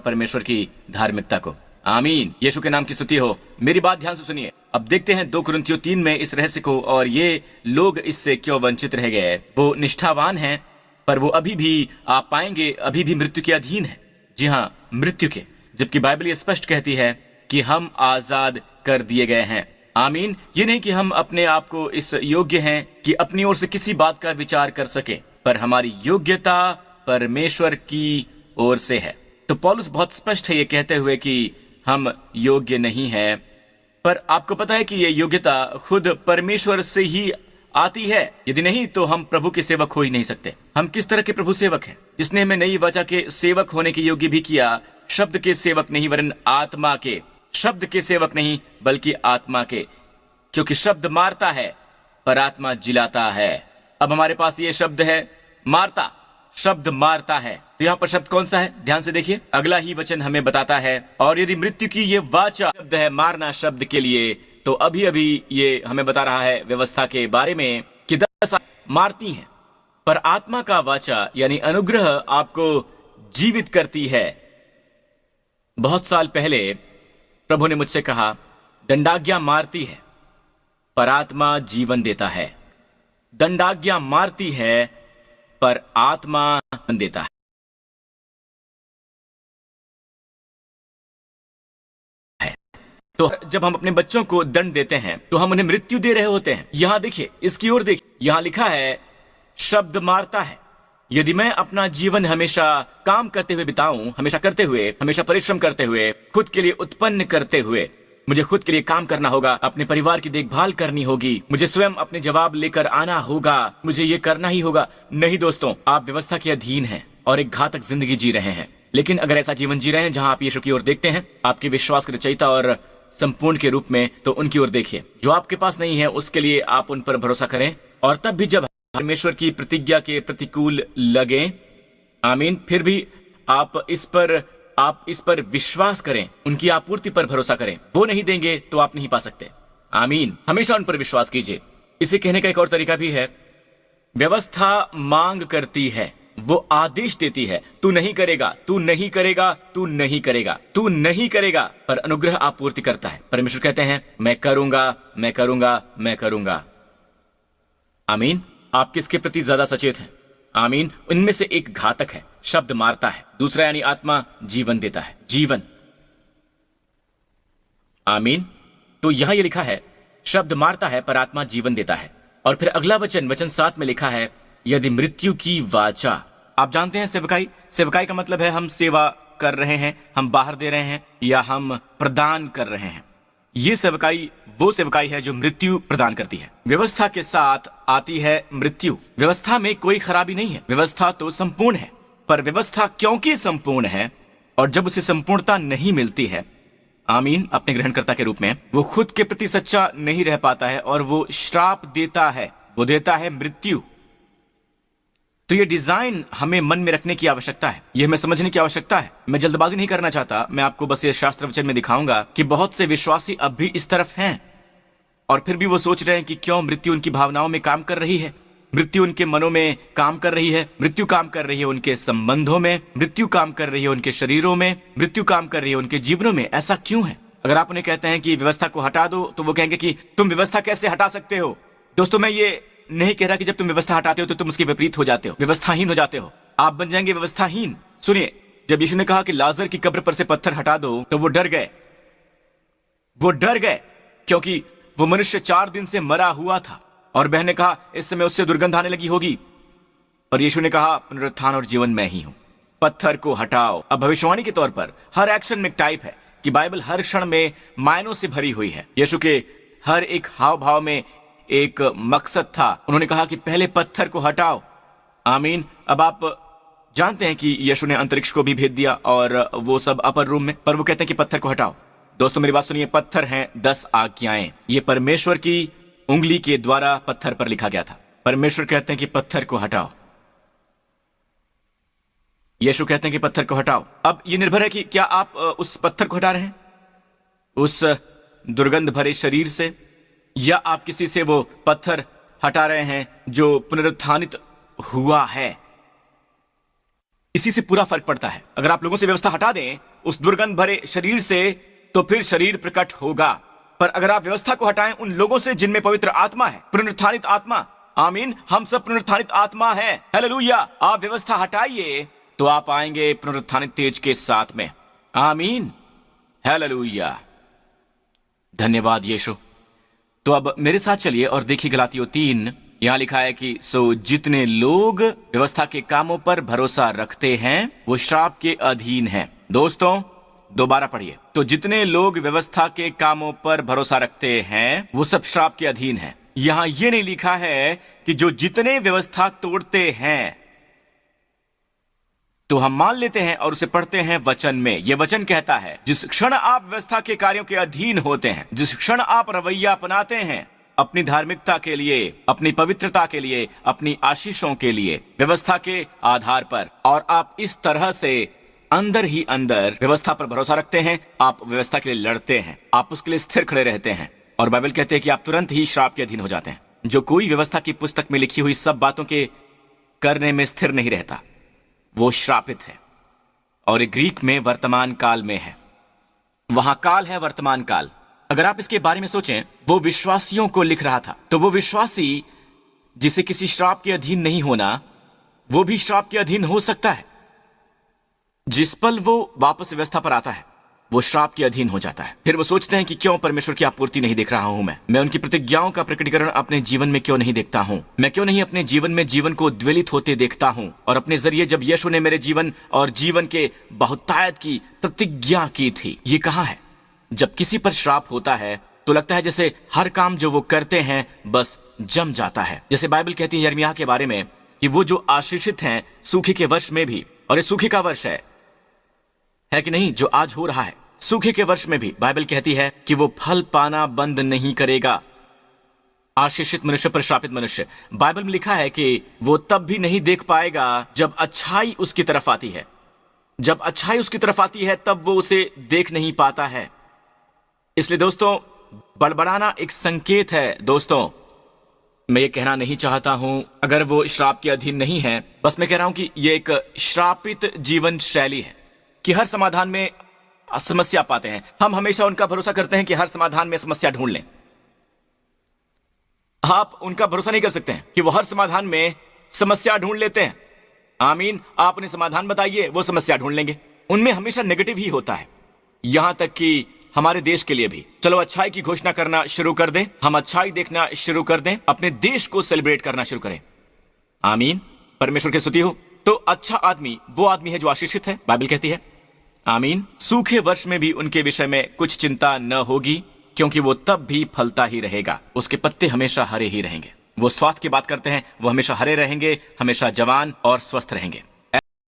परमेश्वर की धार्मिकता को। आमीन। यीशु के नाम की स्तुति हो। मेरी बात ध्यान से सुनिए। अब देखते हैं 2 कुरिन्थियों 3 में इस रहस्य को, और ये लोग इससे क्यों वंचित रह गए। वो निष्ठावान हैं, पर वो अभी भी, आप पाएंगे, अभी भी मृत्यु के अधीन है। जी हाँ, मृत्यु के, जबकि बाइबल ये स्पष्ट कहती है कि हम आजाद कर दिए गए हैं। आमीन। ये नहीं कि हम अपने आप को इस योग्य हैं कि अपनी ओर से किसी बात का विचार कर सके, पर हमारी योग्यता परमेश्वर की ओर से है। तो पौलुस बहुत स्पष्ट है ये कहते हुए कि हम योग्य नहीं हैं, पर आपको पता है कि ये योग्यता खुद परमेश्वर से ही आती है। यदि नहीं तो हम प्रभु के सेवक हो ही नहीं सकते। हम किस तरह के प्रभु सेवक हैं? जिसने हमें नई वाचा के सेवक होने के योग्य भी किया, शब्द के सेवक नहीं वरन आत्मा के। शब्द के सेवक नहीं बल्कि आत्मा के, क्योंकि शब्द मारता है पर आत्मा जिलाता है। अब हमारे पास ये शब्द है मारता, शब्द मारता है। तो यहाँ पर शब्द कौन सा है? ध्यान से देखिए, अगला ही वचन हमें बताता है, और यदि मृत्यु की ये वाचा शब्द है मारना शब्द के लिए, तो अभी अभी ये हमें बता रहा है व्यवस्था के बारे में कि 10 मारती हैं, पर आत्मा का वाचा यानी अनुग्रह आपको जीवित करती है। बहुत साल पहले प्रभु ने मुझसे कहा, दंडाज्ञा मारती है पर आत्मा जीवन देता है। दंडाज्ञा मारती है पर आत्मा जीवन देता है। तो जब हम अपने बच्चों को दंड देते हैं तो हम उन्हें मृत्यु दे रहे होते हैं। यहां देखिए, इसकी ओर देखिए, यहां लिखा है शब्द मारता है। यदि मैं अपना जीवन हमेशा काम करते हुए बिताऊं, हमेशा करते हुए, हमेशा परिश्रम करते हुए, खुद के लिए उत्पन्न करते हुए, मुझे खुद के लिए काम करना होगा, अपने परिवार की देखभाल करनी होगी, मुझे स्वयं अपने जवाब लेकर आना होगा, मुझे ये करना ही होगा। नहीं दोस्तों, आप व्यवस्था के अधीन हैं और एक घातक जिंदगी जी रहे हैं। लेकिन अगर ऐसा जीवन जी रहे हैं जहां आप यीशु की ओर देखते हैं, आपके विश्वास के रचयिता और संपूर्ण के रूप में, तो उनकी ओर देखिए। जो आपके पास नहीं है उसके लिए आप उन पर भरोसा करें, और तब भी जब परमेश्वर की प्रतिज्ञा के प्रतिकूल लगे, आमीन, फिर भी आप इस पर विश्वास करें, उनकी आपूर्ति पर भरोसा करें। वो नहीं देंगे तो आप नहीं पा सकते। आमीन। हमेशा उन पर विश्वास कीजिए। इसे कहने का एक और तरीका भी है, व्यवस्था मांग करती है, वो आदेश देती है, तू नहीं करेगा, तू नहीं करेगा, तू नहीं करेगा, तू नहीं करेगा, पर अनुग्रह आपूर्ति करता है। परमेश्वर कहते हैं, मैं करूंगा, मैं करूंगा, मैं करूंगा। आमीन। आप किसके प्रति ज्यादा सचेत हैं? आमीन। उनमें से एक घातक है, शब्द मारता है, दूसरा यानी आत्मा जीवन देता है, जीवन। आमीन। तो यहां ये लिखा है शब्द मारता है पर आत्मा जीवन देता है। और फिर अगला वचन 7 में लिखा है, यदि मृत्यु की वाचा। आप जानते हैं सेवकाई, सेवकाई का मतलब है हम सेवा कर रहे हैं, हम बाहर दे रहे हैं, या हम प्रदान कर रहे हैं। ये सेवकाई वो सेवकाई है जो मृत्यु प्रदान करती है। व्यवस्था के साथ आती है मृत्यु। व्यवस्था में कोई खराबी नहीं है, व्यवस्था तो संपूर्ण है, पर व्यवस्था क्योंकि संपूर्ण है और जब उसे संपूर्णता नहीं मिलती है, आमीन, अपने ग्रहणकर्ता के रूप में, वो खुद के प्रति सच्चा नहीं रह पाता है और वो श्राप देता है, वो देता है मृत्यु। तो ये डिजाइन हमें मन में रखने की आवश्यकता है, ये हमें समझने की आवश्यकता है। मैं जल्दबाजी नहीं करना चाहता, मैं आपको बस ये शास्त्र वचन में दिखाऊंगा कि बहुत से विश्वासी अब भी इस तरफ हैं और फिर भी वो सोच रहे हैं कि क्यों मृत्यु उनकी भावनाओं में काम कर रही है, मृत्यु उनके मनों में काम कर रही है, मृत्यु काम कर रही है उनके संबंधों में, मृत्यु काम कर रही है उनके शरीरों में, मृत्यु काम कर रही है उनके जीवनों में। ऐसा क्यों है? अगर आप उन्हें कहते हैं कि व्यवस्था को हटा दो, तो वो कहेंगे कि तुम व्यवस्था कैसे हटा सकते हो? दोस्तों, मैं ये नहीं कह रहा कि जब तुम व्यवस्था हटाते हो तो तुम उसके विपरीत हो जाते हो, व्यवस्थाहीन हो जाते हो, आप बन जाएंगे व्यवस्थाहीन। सुनिए, जब यीशु ने कहा कि लाजर की कब्र पर से पत्थर हटा दो, तो वो डर गए। वो डर गए क्योंकि वो मनुष्य 4 दिन से मरा हुआ था, और बहन ने कहा इस समय उससे दुर्गंध आने लगी होगी, और यीशु ने कहा पुनरुत्थान और जीवन मैं ही हूं, पत्थर को हटाओ। अब भविष्यवाणी के तौर पर हर एक्शन में एक टाइप है कि बाइबल हर क्षण में मायनों से भरी हुई है। यीशु के हर एक हाव भाव में एक मकसद था। उन्होंने कहा कि पहले पत्थर को हटाओ। आमीन। अब आप जानते हैं कि यीशु ने अंतरिक्ष को भी भेज दिया और वो सब अपर रूम में, पर वो कहते हैं कि पत्थर को हटाओ। दोस्तों, मेरी बात सुनिए, पत्थर हैं 10 आज्ञाएं। ये परमेश्वर की उंगली के द्वारा पत्थर पर लिखा गया था। परमेश्वर कहते हैं कि पत्थर को हटाओ, यीशु कहते हैं कि पत्थर को हटाओ। अब ये निर्भर है कि क्या आप उस पत्थर को हटा रहे हैं, उस दुर्गंध भरे शरीर से, या आप किसी से वो पत्थर हटा रहे हैं जो पुनरुत्थानित हुआ है। इसी से पूरा फर्क पड़ता है। अगर आप लोगों से व्यवस्था हटा दें उस दुर्गंध भरे शरीर से, तो फिर शरीर प्रकट होगा। पर अगर आप व्यवस्था को हटाएं उन लोगों से जिनमें पवित्र आत्मा है, पुनरुत्थानित आत्मा, आमीन, हम सब पुनरुत्थानित आत्मा है, हालेलुया। आप व्यवस्था हटाइए तो आप आएंगे पुनरुत्थानित तेज के साथ में, आमीन, हालेलुया। धन्यवाद यीशु। तो अब मेरे साथ चलिए और देखिए गलातियों 3, यहां लिखा है कि सो जितने लोग व्यवस्था के कामों पर भरोसा रखते हैं वो श्राप के अधीन हैं। दोस्तों दोबारा पढ़िए, तो जितने लोग व्यवस्था के कामों पर भरोसा रखते हैं वो सब श्राप के अधीन हैं। यहां ये नहीं लिखा है कि जो जितने व्यवस्था तोड़ते हैं, तो हम मान लेते हैं और उसे पढ़ते हैं वचन में। यह वचन कहता है जिस क्षण आप व्यवस्था के कार्यों के अधीन होते हैं, जिस क्षण आप रवैया अपनाते हैं अपनी धार्मिकता के लिए, अपनी पवित्रता के लिए, अपनी आशीषों के लिए, व्यवस्था के आधार पर, और आप इस तरह से अंदर ही अंदर व्यवस्था पर भरोसा रखते हैं, आप व्यवस्था के लिए लड़ते हैं, आप उसके लिए स्थिर खड़े रहते हैं, और बाइबल कहते हैं कि आप तुरंत ही श्राप के अधीन हो जाते हैं। जो कोई व्यवस्था की पुस्तक में लिखी हुई सब बातों के करने में स्थिर नहीं रहता वो श्रापित है। और ये ग्रीक में वर्तमान काल में है, वहां काल है वर्तमान काल। अगर आप इसके बारे में सोचें, वो विश्वासियों को लिख रहा था, तो वो विश्वासी जिसे किसी श्राप के अधीन नहीं होना, वो भी श्राप के अधीन हो सकता है। जिस पल वो वापस व्यवस्था पर आता है वो श्राप के अधीन हो जाता है। फिर वो सोचते हैं कि क्यों परमेश्वर की आपूर्ति नहीं देख रहा हूं, मैं उनकी प्रतिज्ञाओं का प्रकटीकरण अपने जीवन में क्यों नहीं देखता हूं, मैं क्यों नहीं अपने जीवन में जीवन को द्वेलित होते देखता हूं। और अपने जरिए जब यीशु ने मेरे जीवन और जीवन के बहुतायत की प्रतिज्ञा की थी, ये कहां है? जब किसी पर श्राप होता है तो लगता है जैसे हर काम जो वो करते हैं बस जम जाता है। जैसे बाइबल कहती है यिर्मयाह के बारे में कि वो जो आशीषित हैं सूखे के वर्ष में भी, और ये सूखे का वर्ष है कि नहीं जो आज हो रहा है, सूखे के वर्ष में भी बाइबल कहती है कि वो फल पाना बंद नहीं करेगा। आशीषित मनुष्य पर श्रापित मनुष्य, बाइबल में लिखा है कि वो तब भी नहीं देख पाएगा जब अच्छाई उसकी तरफ आती है। जब अच्छाई उसकी तरफ आती है तब वो उसे देख नहीं पाता है। इसलिए दोस्तों बड़बड़ाना एक संकेत है। दोस्तों मैं ये कहना नहीं चाहता हूं अगर वो श्राप के अधीन नहीं है, बस मैं कह रहा हूं कि ये एक श्रापित जीवन शैली है कि हर समाधान में समस्या पाते हैं। हम हमेशा उनका भरोसा करते हैं कि हर समाधान में समस्या ढूंढ लें। आप उनका भरोसा नहीं कर सकते हैं कि वो हर समाधान में समस्या ढूंढ लेते हैं। आमीन, आप उन्हें समाधान बताइए वो समस्या ढूंढ लेंगे। उनमें हमेशा नेगेटिव ही होता है, यहां तक कि हमारे देश के लिए भी। चलो अच्छाई की घोषणा करना शुरू कर दें, हम अच्छाई देखना शुरू कर दें, अपने देश को सेलिब्रेट करना शुरू करें। आमीन, परमेश्वर की स्तुति हो। तो अच्छा आदमी वो आदमी है जो आशीषित है, बाइबल कहती है। आमीन। सूखे वर्ष में भी उनके विषय में कुछ चिंता न होगी, क्योंकि वो तब भी फलता ही रहेगा, उसके पत्ते हमेशा हरे ही रहेंगे। वो स्वास्थ्य की बात करते हैं, वो हमेशा हरे रहेंगे, हमेशा जवान और स्वस्थ रहेंगे।